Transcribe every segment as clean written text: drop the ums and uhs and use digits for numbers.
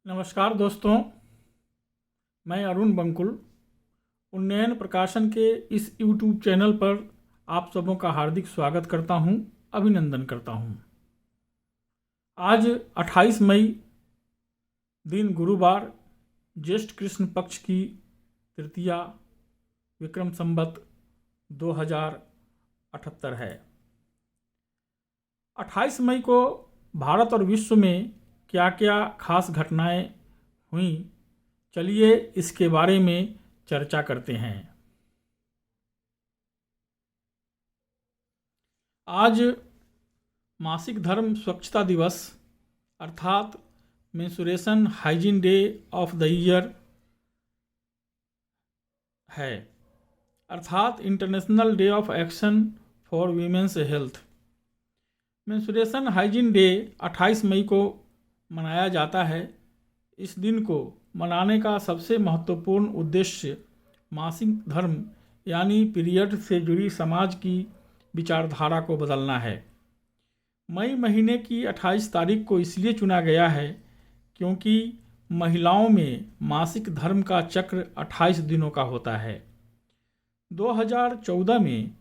नमस्कार दोस्तों, मैं अरुण बंकुल उन्नयन प्रकाशन के इस YouTube चैनल पर आप सबों का हार्दिक स्वागत करता हूं, अभिनंदन करता हूं। आज 28 मई दिन गुरुवार, ज्येष्ठ कृष्ण पक्ष की तृतीया, विक्रम संवत 2078 है। 28 मई को भारत और विश्व में क्या क्या खास घटनाएं हुई, चलिए इसके बारे में चर्चा करते हैं। आज मासिक धर्म स्वच्छता दिवस अर्थात menstruation hygiene day of the year है, अर्थात international day of action for women's health. Menstruation hygiene day 28 मई को मनाया जाता है। इस दिन को मनाने का सबसे महत्वपूर्ण उद्देश्य मासिक धर्म यानी पीरियड से जुड़ी समाज की विचारधारा को बदलना है। मई महीने की 28 तारीख को इसलिए चुना गया है क्योंकि महिलाओं में मासिक धर्म का चक्र 28 दिनों का होता है। 2014 में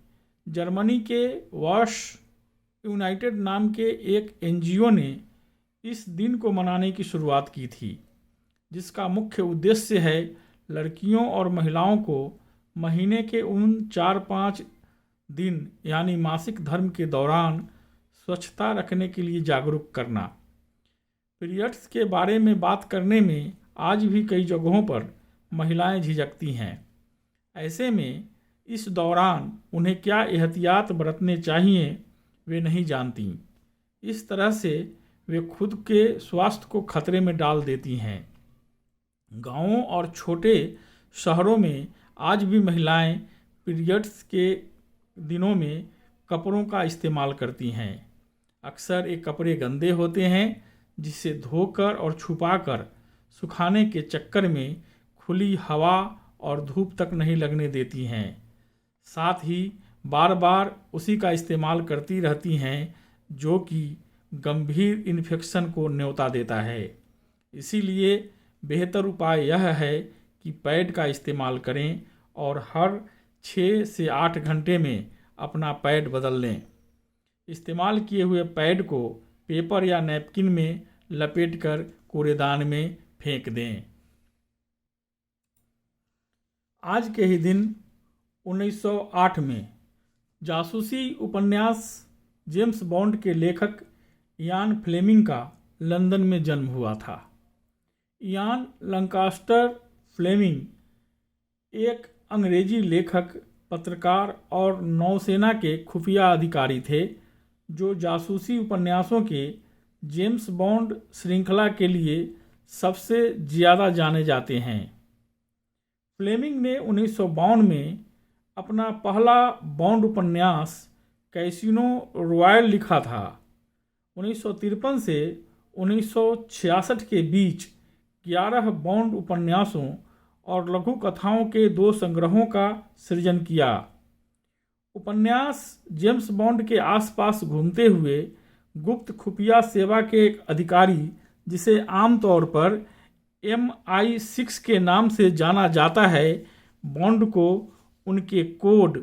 जर्मनी के वॉश यूनाइटेड नाम के एक NGO ने इस दिन को मनाने की शुरुआत की थी, जिसका मुख्य उद्देश्य है लड़कियों और महिलाओं को महीने के उन 4-5 दिन यानी मासिक धर्म के दौरान स्वच्छता रखने के लिए जागरूक करना। पीरियड्स के बारे में बात करने में आज भी कई जगहों पर महिलाएं झिझकती हैं। ऐसे में इस दौरान उन्हें क्या एहतियात बरतने चाहिए वे नहीं जानती। इस तरह से वे खुद के स्वास्थ्य को खतरे में डाल देती हैं। गांवों और छोटे शहरों में आज भी महिलाएं पीरियड्स के दिनों में कपड़ों का इस्तेमाल करती हैं। अक्सर ये कपड़े गंदे होते हैं, जिसे धोकर और छुपाकर सुखाने के चक्कर में खुली हवा और धूप तक नहीं लगने देती हैं। साथ ही बार बार उसी का इस्तेमाल करती रहती हैं, जो कि गंभीर इन्फेक्शन को न्योता देता है। इसीलिए बेहतर उपाय यह है कि पैड का इस्तेमाल करें और हर 6 से 8 घंटे में अपना पैड बदल लें। इस्तेमाल किए हुए पैड को पेपर या नैपकिन में लपेटकर कूड़ेदान में फेंक दें। आज के ही दिन 1908 में जासूसी उपन्यास जेम्स बॉन्ड के लेखक इयान फ्लेमिंग का लंदन में जन्म हुआ था। इयान लंकास्टर फ्लेमिंग एक अंग्रेजी लेखक, पत्रकार और नौसेना के खुफिया अधिकारी थे, जो जासूसी उपन्यासों के जेम्स बॉन्ड श्रृंखला के लिए सबसे ज़्यादा जाने जाते हैं। फ्लेमिंग ने 1952 में अपना पहला बॉन्ड उपन्यास कैसीनो रॉयल लिखा था। 1953 से 1966 के बीच 11 बॉन्ड उपन्यासों और लघु कथाओं के 2 संग्रहों का सृजन किया। उपन्यास जेम्स बॉन्ड के आसपास घूमते हुए गुप्त खुफिया सेवा के एक अधिकारी, जिसे आमतौर पर MI6 के नाम से जाना जाता है, बॉन्ड को उनके कोड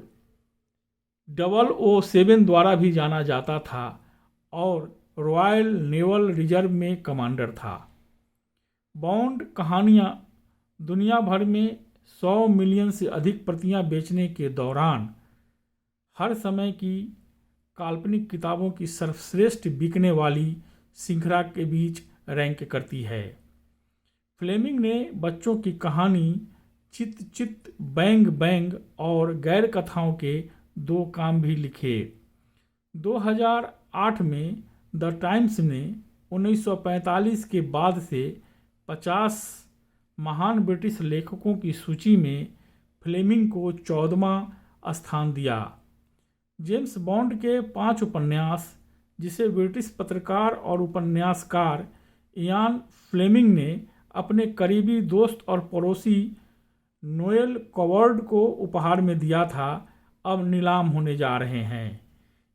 007 द्वारा भी जाना जाता था और रॉयल नेवल रिजर्व में कमांडर था। बॉन्ड कहानियाँ दुनिया भर में 100 मिलियन से अधिक प्रतियां बेचने के दौरान हर समय की काल्पनिक किताबों की सर्वश्रेष्ठ बिकने वाली श्रृंखला के बीच रैंक करती है। फ्लेमिंग ने बच्चों की कहानी चित चित, बैंग बैंग और गैर कथाओं के 2 काम भी लिखे। 2008 में द टाइम्स ने 1945 के बाद से 50 महान ब्रिटिश लेखकों की सूची में फ्लेमिंग को 14वां स्थान दिया। जेम्स बॉन्ड के 5 उपन्यास, जिसे ब्रिटिश पत्रकार और उपन्यासकार इयान फ्लेमिंग ने अपने करीबी दोस्त और पड़ोसी नोएल कॉवर्ड को उपहार में दिया था, अब नीलाम होने जा रहे हैं।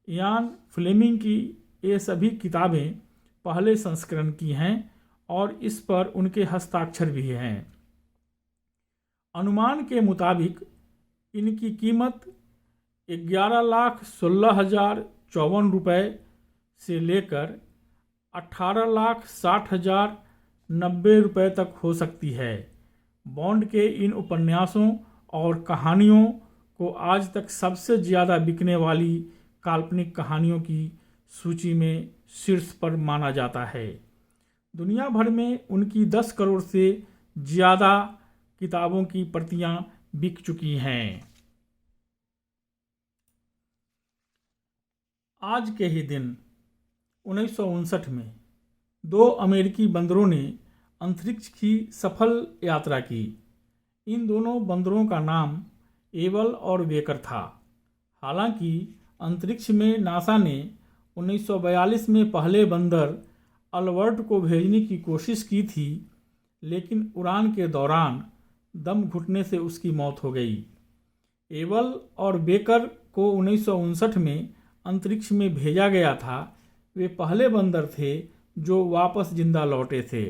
इयान फ्लेमिंग की ये सभी किताबें पहले संस्करण की हैं और इस पर उनके हस्ताक्षर भी हैं। अनुमान के मुताबिक इनकी कीमत 11,16,054 रुपये से लेकर 18,60,090 रुपये तक हो सकती है। बॉन्ड के इन उपन्यासों और कहानियों को आज तक सबसे ज़्यादा बिकने वाली काल्पनिक कहानियों की सूची में शीर्ष पर माना जाता है। दुनिया भर में उनकी 10 करोड़ से ज़्यादा किताबों की प्रतियां बिक चुकी हैं। आज के ही दिन 1959 में 2 अमेरिकी बंदरों ने अंतरिक्ष की सफल यात्रा की। इन दोनों बंदरों का नाम एवल और बेकर था। हालांकि अंतरिक्ष में नासा ने 1942 में पहले बंदर अल्बर्ट को भेजने की कोशिश की थी, लेकिन उड़ान के दौरान दम घुटने से उसकी मौत हो गई। एवल और बेकर को 1959 में अंतरिक्ष में भेजा गया था। वे पहले बंदर थे जो वापस जिंदा लौटे थे।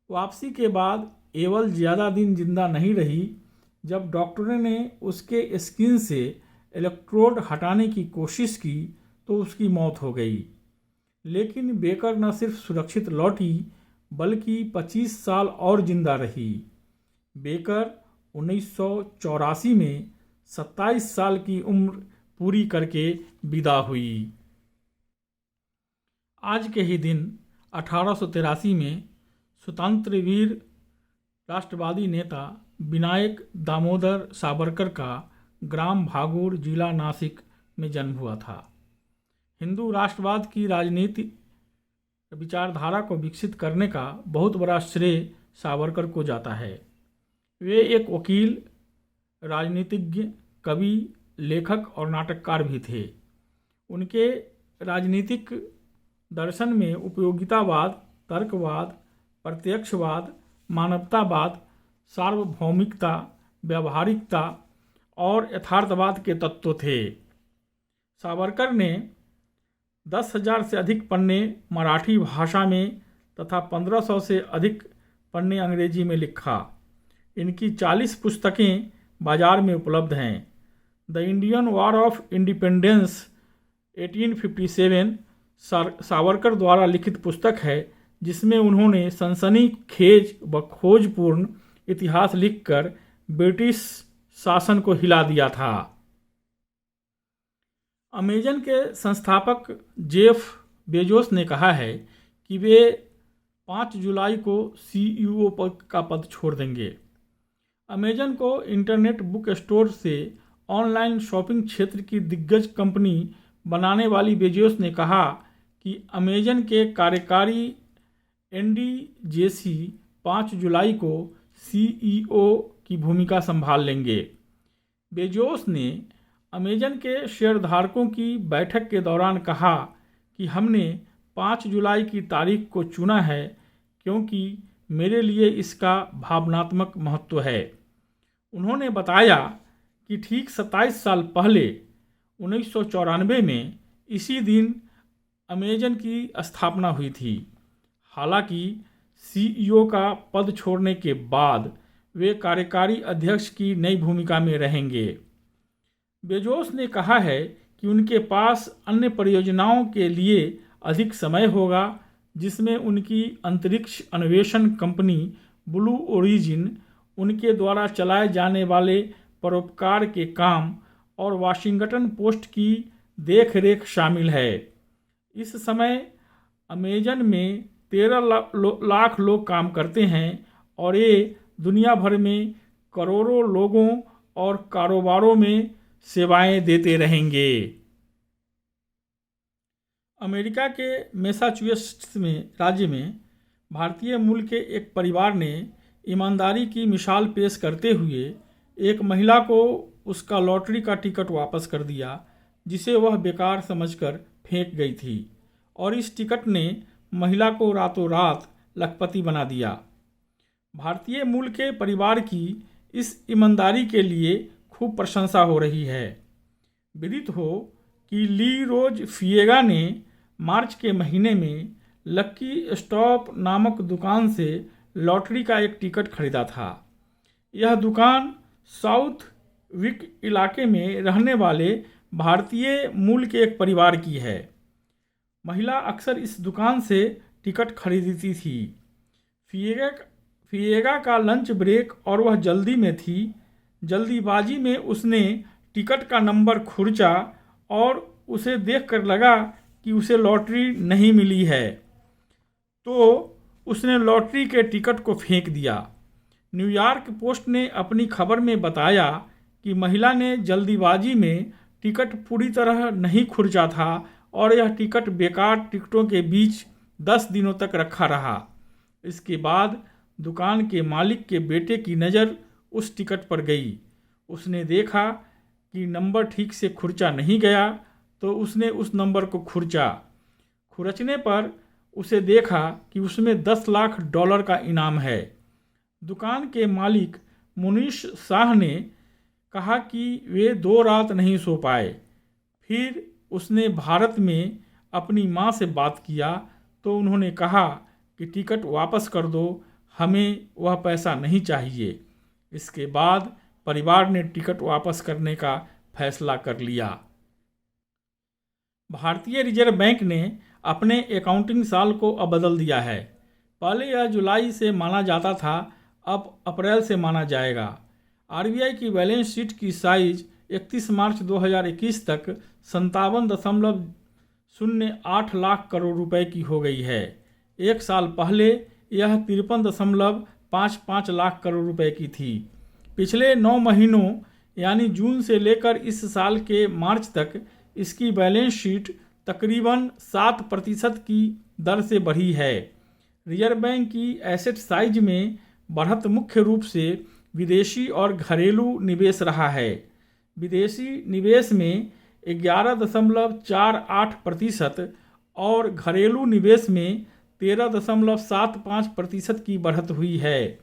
वापसी के बाद एवल ज़्यादा दिन जिंदा नहीं रही। जब डॉक्टरों ने उसके स्किन से इलेक्ट्रोड हटाने की कोशिश की तो उसकी मौत हो गई। लेकिन बेकर न सिर्फ सुरक्षित लौटी बल्कि 25 साल और जिंदा रही। बेकर 1984 में 27 साल की उम्र पूरी करके विदा हुई। आज के ही दिन 1883 में स्वतंत्र वीर राष्ट्रवादी नेता विनायक दामोदर सावरकर का ग्राम भागोर जिला नासिक में जन्म हुआ था। हिंदू राष्ट्रवाद की राजनीतिक विचारधारा को विकसित करने का बहुत बड़ा श्रेय सावरकर को जाता है। वे एक वकील, राजनीतिज्ञ, कवि, लेखक और नाटककार भी थे। उनके राजनीतिक दर्शन में उपयोगितावाद, तर्कवाद, प्रत्यक्षवाद, मानवतावाद, सार्वभौमिकता, व्यावहारिकता और यथार्थवाद के तत्व थे। सावरकर ने 10,000 से अधिक पन्ने मराठी भाषा में तथा 1,500 से अधिक पन्ने अंग्रेजी में लिखा। इनकी 40 पुस्तकें बाजार में उपलब्ध हैं। The Indian war of independence 1857 Savarkar द्वारा लिखित पुस्तक है, जिसमें उन्होंने सनसनीखेज व खोजपूर्ण इतिहास लिखकर ब्रिटिश शासन को हिला दिया था। अमेजन के संस्थापक जेफ बेजोस ने कहा है कि वे 5 जुलाई को CEO का पद छोड़ देंगे। अमेजन को इंटरनेट बुक स्टोर से ऑनलाइन शॉपिंग क्षेत्र की दिग्गज कंपनी बनाने वाली बेजोस ने कहा कि अमेजन के कार्यकारी एंडी जेसी 5 जुलाई को CEO की भूमिका संभाल लेंगे। बेजोस ने अमेजन के शेयरधारकों की बैठक के दौरान कहा कि हमने 5 जुलाई की तारीख को चुना है क्योंकि मेरे लिए इसका भावनात्मक महत्व है। उन्होंने बताया कि ठीक 27 साल पहले 1994 में इसी दिन अमेजन की स्थापना हुई थी। हालांकि CEO का पद छोड़ने के बाद वे कार्यकारी अध्यक्ष की नई भूमिका में रहेंगे। बेजोस ने कहा है कि उनके पास अन्य परियोजनाओं के लिए अधिक समय होगा, जिसमें उनकी अंतरिक्ष अन्वेषण कंपनी ब्लू ओरिजिन, उनके द्वारा चलाए जाने वाले परोपकार के काम और वाशिंगटन पोस्ट की देखरेख शामिल है। इस समय अमेजन में 13 लाख लोग काम करते हैं और ये दुनिया भर में करोड़ों लोगों और कारोबारों में सेवाएं देते रहेंगे। अमेरिका के मैसाचुसेट्स में राज्य में भारतीय मूल के एक परिवार ने ईमानदारी की मिसाल पेश करते हुए एक महिला को उसका लॉटरी का टिकट वापस कर दिया, जिसे वह बेकार समझकर फेंक गई थी, और इस टिकट ने महिला को रातों रात लखपति बना दिया। भारतीय मूल के परिवार की इस ईमानदारी के लिए खूब प्रशंसा हो रही है। विदित हो कि ली रोज फिएगा ने मार्च के महीने में लक्की स्टॉप नामक दुकान से लॉटरी का एक टिकट खरीदा था। यह दुकान साउथ विक इलाके में रहने वाले भारतीय मूल के एक परिवार की है। महिला अक्सर इस दुकान से टिकट खरीदती थी। फिएगा का लंच ब्रेक और वह जल्दी में थी। जल्दीबाजी में उसने टिकट का नंबर खुरचा और उसे देखकर लगा कि उसे लॉटरी नहीं मिली है, तो उसने लॉटरी के टिकट को फेंक दिया। न्यूयॉर्क पोस्ट ने अपनी खबर में बताया कि महिला ने जल्दीबाजी में टिकट पूरी तरह नहीं खुरचा था और यह टिकट बेकार टिकटों के बीच 10 दिनों तक रखा रहा। इसके बाद दुकान के मालिक के बेटे की नज़र उस टिकट पर गई। उसने देखा कि नंबर ठीक से खुरचा नहीं गया, तो उसने उस नंबर को खुरचा। खुरचने पर उसे देखा कि उसमें 10 लाख डॉलर का इनाम है। दुकान के मालिक मुनीश शाह ने कहा कि वे 2 रात नहीं सो पाए। फिर उसने भारत में अपनी मां से बात किया तो उन्होंने कहा कि टिकट वापस कर दो, हमें वह पैसा नहीं चाहिए। इसके बाद परिवार ने टिकट वापस करने का फैसला कर लिया। भारतीय रिजर्व बैंक ने अपने अकाउंटिंग साल को अब बदल दिया है। पहले यह जुलाई से माना जाता था, अब अप्रैल से माना जाएगा। आरबीआई की बैलेंस शीट की साइज 31 मार्च 2021 तक 57.08 लाख करोड़ रुपए की हो गई है। एक साल पहले यह 53.55 लाख करोड़ रुपए की थी। पिछले 9 महीनों यानी जून से लेकर इस साल के मार्च तक इसकी बैलेंस शीट तकरीबन 7% की दर से बढ़ी है। रिजर्व बैंक की एसेट साइज में बढ़त मुख्य रूप से विदेशी और घरेलू निवेश रहा है। विदेशी निवेश में 11.48% और घरेलू निवेश में 13.75% की बढ़त हुई है।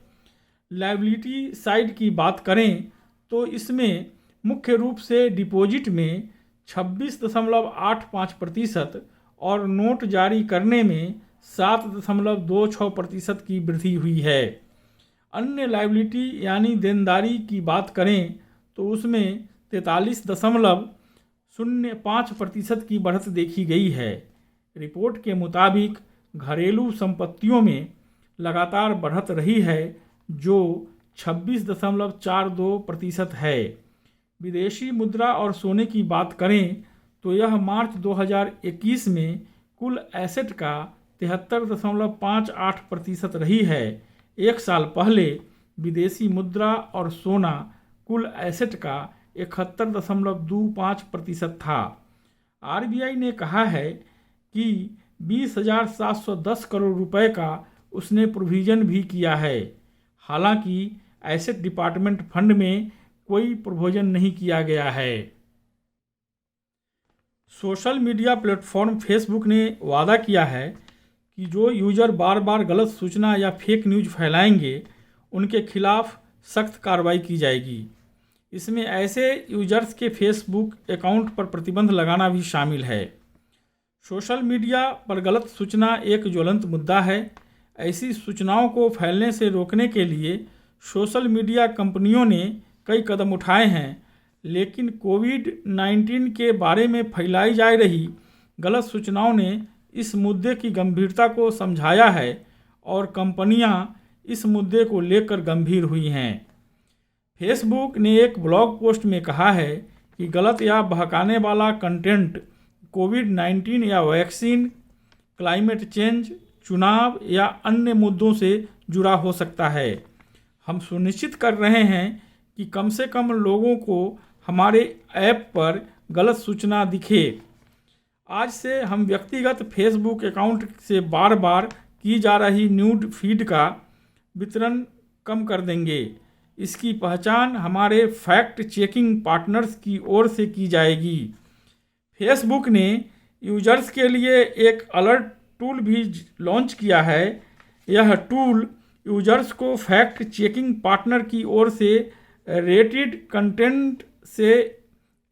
लायबिलिटी साइड की बात करें तो इसमें मुख्य रूप से डिपॉजिट में 26.85% और नोट जारी करने में 7.26% की वृद्धि हुई है। अन्य लायबिलिटी यानी देनदारी की बात करें तो उसमें 43.05% की बढ़त देखी गई है। रिपोर्ट के मुताबिक घरेलू संपत्तियों में लगातार बढ़त रही है जो 26.42% है। विदेशी मुद्रा और सोने की बात करें तो यह मार्च 2021 में कुल एसेट का 73.58% रही है। एक साल पहले विदेशी मुद्रा और सोना कुल एसेट का 71.25% था। आरबीआई ने कहा है कि 20,710 करोड़ रुपए का उसने प्रोविज़न भी किया है। हालांकि एसेट डिपार्टमेंट फंड में कोई प्रोविज़न नहीं किया गया है। सोशल मीडिया प्लेटफॉर्म फेसबुक ने वादा किया है कि जो यूज़र बार बार गलत सूचना या फेक न्यूज़ फैलाएंगे उनके खिलाफ सख्त कार्रवाई की जाएगी। इसमें ऐसे यूजर्स के फेसबुक अकाउंट पर प्रतिबंध लगाना भी शामिल है। सोशल मीडिया पर गलत सूचना एक ज्वलंत मुद्दा है। ऐसी सूचनाओं को फैलने से रोकने के लिए सोशल मीडिया कंपनियों ने कई कदम उठाए हैं, लेकिन कोविड-19 के बारे में फैलाई जा रही गलत सूचनाओं ने इस मुद्दे की गंभीरता को समझाया है और कंपनियां इस मुद्दे को लेकर गंभीर हुई हैं। फेसबुक ने एक ब्लॉग पोस्ट में कहा है कि गलत या बहकाने वाला कंटेंट कोविड-19 या वैक्सीन, क्लाइमेट चेंज, चुनाव या अन्य मुद्दों से जुड़ा हो सकता है। हम सुनिश्चित कर रहे हैं कि कम से कम लोगों को हमारे ऐप पर गलत सूचना दिखे। आज से हम व्यक्तिगत फेसबुक अकाउंट से बार बार की जा रही न्यूड फीड का वितरण कम कर देंगे। इसकी पहचान हमारे फैक्ट चेकिंग पार्टनर्स की ओर से की जाएगी। फेसबुक ने यूजर्स के लिए एक अलर्ट टूल भी लॉन्च किया है। यह टूल यूजर्स को फैक्ट चेकिंग पार्टनर की ओर से रेटेड कंटेंट से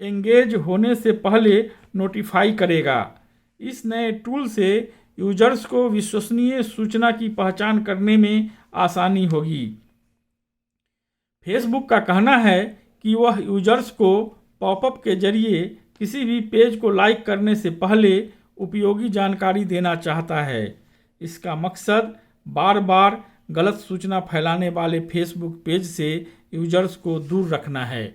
एंगेज होने से पहले नोटिफाई करेगा। इस नए टूल से यूजर्स को विश्वसनीय सूचना की पहचान करने में आसानी होगी। फेसबुक का कहना है कि वह यूजर्स को पॉपअप के जरिए किसी भी पेज को लाइक करने से पहले उपयोगी जानकारी देना चाहता है। इसका मकसद बार बार गलत सूचना फैलाने वाले फेसबुक पेज से यूजर्स को दूर रखना है।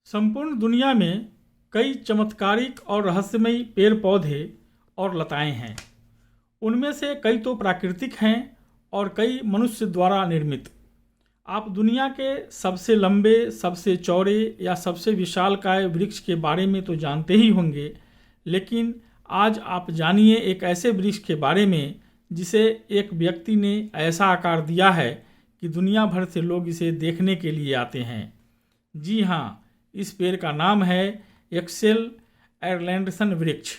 संपूर्ण दुनिया में कई चमत्कारिक और रहस्यमयी पेड़ पौधे और लताएं हैं। उनमें से कई तो प्राकृतिक हैं और कई मनुष्य द्वारा निर्मित। आप दुनिया के सबसे लंबे, सबसे चौड़े या सबसे विशालकाय वृक्ष के बारे में तो जानते ही होंगे, लेकिन आज आप जानिए एक ऐसे वृक्ष के बारे में जिसे एक व्यक्ति ने ऐसा आकार दिया है कि दुनिया भर से लोग इसे देखने के लिए आते हैं। जी हाँ, इस पेड़ का नाम है एक्सेल एरलैंडसन वृक्ष।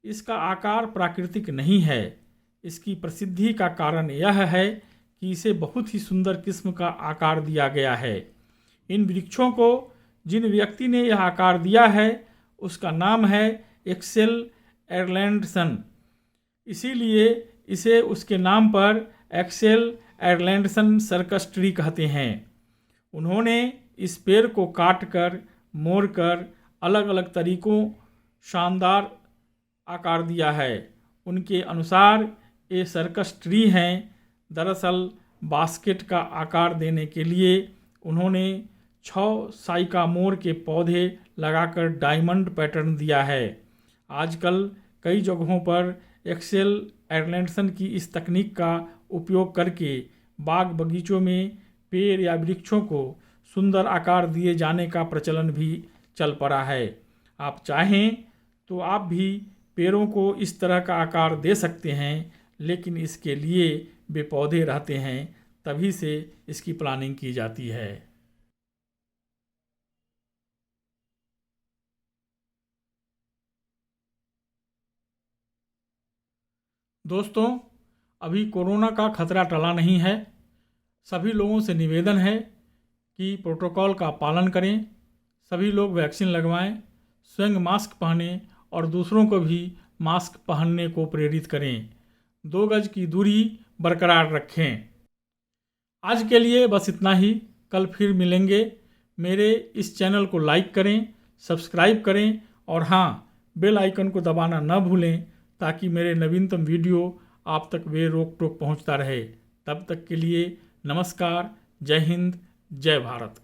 इसका आकार प्राकृतिक नहीं है। इसकी प्रसिद्धि का कारण यह है कि इसे बहुत ही सुंदर किस्म का आकार दिया गया है। इन वृक्षों को जिन व्यक्ति ने यह आकार दिया है उसका नाम है एक्सेल एरलैंडसन, इसीलिए इसे उसके नाम पर एक्सेल एरलैंडसन सर्कस ट्री कहते हैं। उन्होंने इस पेड़ को काटकर, मोड़कर अलग अलग तरीकों शानदार आकार दिया है। उनके अनुसार ये सर्कस ट्री हैं। दरअसल बास्केट का आकार देने के लिए उन्होंने 6 साइकामोर के पौधे लगाकर डायमंड पैटर्न दिया है। आजकल कई जगहों पर एक्सेल एरलैंडसन की इस तकनीक का उपयोग करके बाग बगीचों में पेड़ या वृक्षों को सुंदर आकार दिए जाने का प्रचलन भी चल पड़ा है। आप चाहें तो आप भी पेड़ों को इस तरह का आकार दे सकते हैं, लेकिन इसके लिए वे पौधे रहते हैं, तभी से इसकी प्लानिंग की जाती है। दोस्तों, अभी कोरोना का खतरा टला नहीं है। सभी लोगों से निवेदन है कि प्रोटोकॉल का पालन करें। सभी लोग वैक्सीन लगवाएं, स्वयं मास्क पहनें और दूसरों को भी मास्क पहनने को प्रेरित करें। 2 गज की दूरी बरकरार रखें। आज के लिए बस इतना ही। कल फिर मिलेंगे। मेरे इस चैनल को लाइक करें, सब्सक्राइब करें और हाँ, बेल आइकन को दबाना न भूलें ताकि मेरे नवीनतम वीडियो आप तक बेरोक टोक पहुंचता रहे। तब तक के लिए नमस्कार। जय हिंद, जय भारत।